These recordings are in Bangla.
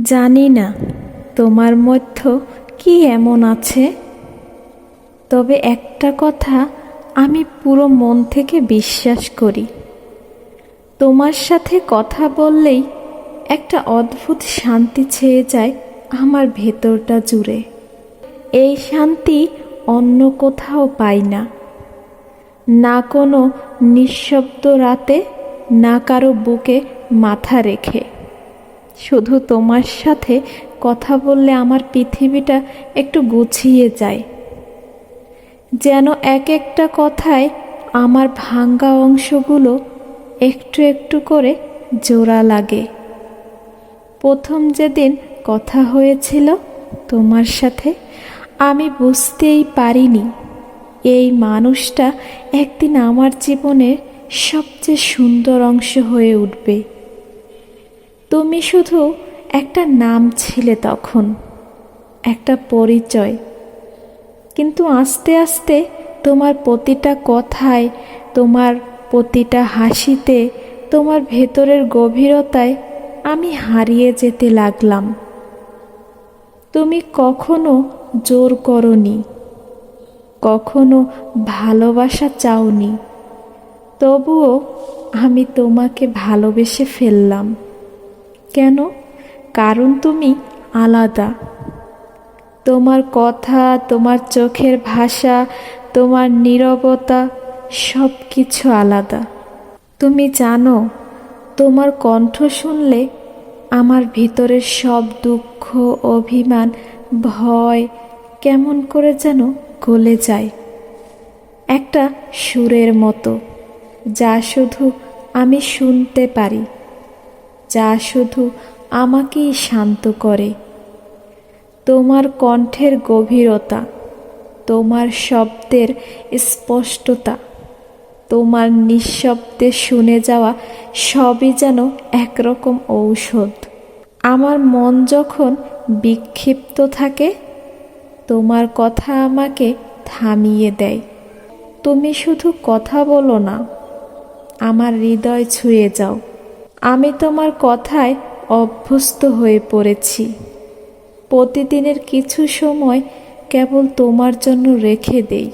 জানি না তোমার মধ্যে কি এমন আছে, তবে একটা কথা আমি পুরো মন থেকে বিশ্বাস করি। তোমার সাথে কথা বললেই একটা অদ্ভুত শান্তি ছেয়ে যায় আমার ভেতরটা জুড়ে। এই শান্তি অন্য কোথাও পাই না, না কোনো নিঃশব্দ রাতে, না কারো বুকে মাথা রেখে। শুধু তোমার সাথে কথা বললে আমার পৃথিবীটা একটু গুছিয়ে যায়, যেন এক একটা কথায় আমার ভাঙ্গা অংশগুলো একটু একটু করে জোড়া লাগে। প্রথম যেদিন কথা হয়েছিল তোমার সাথে, আমি বুঝতেই পারিনি এই মানুষটা একদিন আমার জীবনের সবচেয়ে সুন্দর অংশ হয়ে উঠবে। তুমি শুধু একটা নাম ছিলে তখন, একটা পরিচয়, কিন্তু আস্তে আস্তে তোমার প্রতিটা কথায়, তোমার প্রতিটা হাসিতে, তোমার ভেতরের গভীরতায় আমি হারিয়ে যেতে লাগলাম। তুমি কখনো জোর করনি, কখনো ভালোবাসা চাওনি, তবুও আমি তোমাকে ভালোবেসে ফেললাম। কেন? কারণ তুমি আলাদা। তোমার কথা, তোমার চোখের ভাষা, তোমার নীরবতা, সব কিছু আলাদা। তুমি জানো, তোমার কণ্ঠ শুনলে আমার ভিতরের সব দুঃখ, অভিমান, ভয় কেমন করে যেন গলে যায়, একটা সুরের মতো, যা শুধু আমি শুনতে পারি, যা শুধু আমাকেই শান্ত করে। তোমার কণ্ঠের গভীরতা, তোমার শব্দের স্পষ্টতা, তোমার নিঃশব্দে শুনে যাওয়া সবই যেন একরকম ঔষধ। আমার মন যখন বিক্ষিপ্ত থাকে, তোমার কথা আমাকে থামিয়ে দেয়। তুমি শুধু কথা বলো না, আমার হৃদয় ছুঁয়ে যাও। আমি তোমার কথায় অভ্যস্ত হয়ে পড়েছি। প্রতিদিনের কিছু সময় কেবল তোমার জন্য রেখে দেই।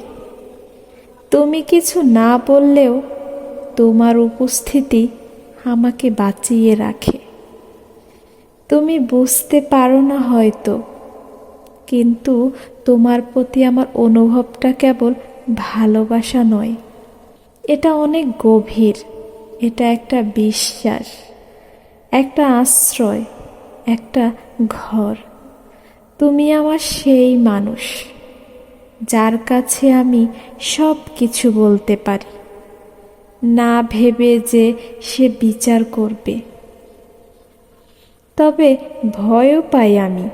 তুমি কিছু না বললেও তোমার উপস্থিতি আমাকে বাঁচিয়ে রাখে। তুমি বুঝতে পারো না হয়তো, কিন্তু তোমার প্রতি আমার অনুভবটা কেবল ভালোবাসা নয়, এটা অনেক গভীর। এটা একটা বিশ্বাস, একটা আশ্রয়, একটা ঘর। তুমি আমার সেই মানুষ যার কাছে আমি সব কিছু বলতে পারি, না ভেবে যে সে বিচার করবে। তবে ভয়ও পাই আমি,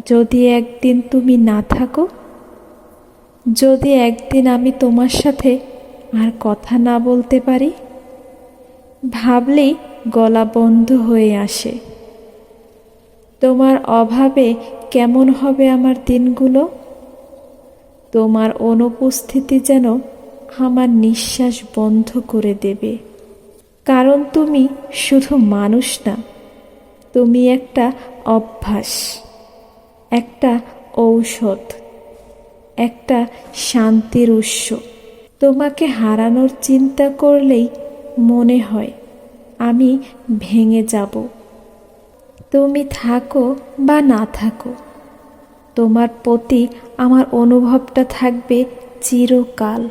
যদি একদিন তুমি না থাকো, যদি একদিন আমি তোমার সাথে আর কথা না বলতে পারি, ভাবলেই গলা বন্ধ হয়ে আসে। তোমার অভাবে কেমন হবে আমার দিনগুলো? তোমার অনুপস্থিতি যেন আমার নিঃশ্বাস বন্ধ করে দেবে। কারণ তুমি শুধু মানুষ না, তুমি একটা অভ্যাস, একটা ঔষধ, একটা শান্তির উৎস। তোমাকে হারানোর চিন্তা করলেই মনে হয় আমি ভেঙে যাব। তুমি থাকো বা না থাকো, তোমার প্রতি আমার অনুভবটা থাকবে চিরকাল।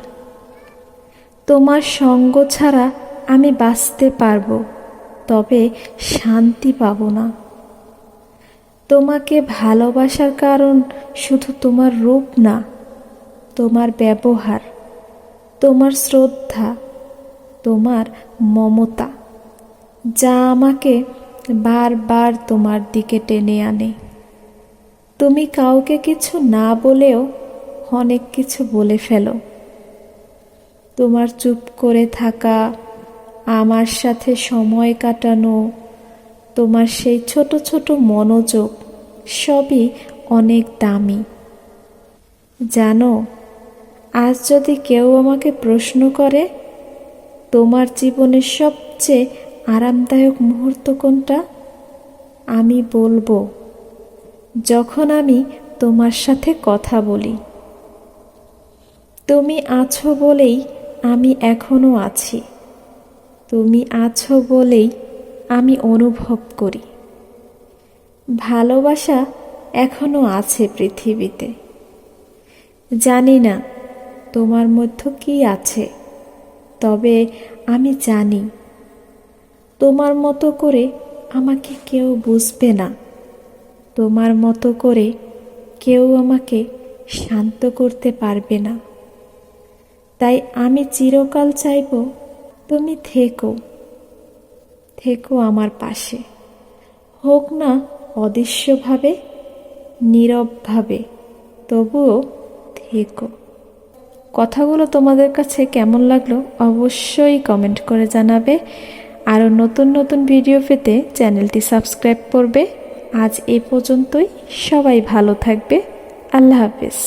তোমার সঙ্গ ছাড়া আমি বাঁচতে পারবো, তবে শান্তি পাবো না। তোমাকে ভালোবাসার কারণ শুধু তোমার রূপ না, তোমার ব্যবহার, তোমার শ্রদ্ধা, তোমার মমতা, যা আমাকে বারবার তোমার দিকে টেনে আনে। তুমি কাউকে কিছু না বলেও অনেক কিছু বলে ফেলো। তোমার চুপ করে থাকা, আমার সাথে সময় কাটানো, তোমার সেই ছোট ছোট মনোযোগ, সবই অনেক দামি। জানো, আজ যদি কেউ আমাকে প্রশ্ন করে তোমার জীবনের সবচেয়ে আরামদায়ক মুহূর্ত কোনটা, আমি বলবো যখন আমি তোমার সাথে কথা বলি। তুমি আছো বলেই আমি এখনো আছি। তুমি আছো বলেই আমি অনুভব করি। ভালোবাসা এখনো আছে পৃথিবীতে। জানি না তোমার মধ্যে কি আছে, তবে আমি জানি তোমার মতো করে আমাকে কেউ বুঝবে না। তোমার মতো করে কেউ আমাকে শান্ত করতে পারবে না। তাই আমি চিরকাল চাইব তুমি থেকো, থেকো আমার পাশে। হোক না অদৃশ্যভাবে, নীরবভাবে, তবুও থেকো। কথাগুলো তোমাদের কাছে কেমন লাগলো অবশ্যই কমেন্ট করে জানাবে। আরও নতুন নতুন ভিডিও পেতে চ্যানেলটি সাবস্ক্রাইব করবে। আজ এ পর্যন্তই। সবাই ভালো থাকবে। আল্লাহ হাফেজ।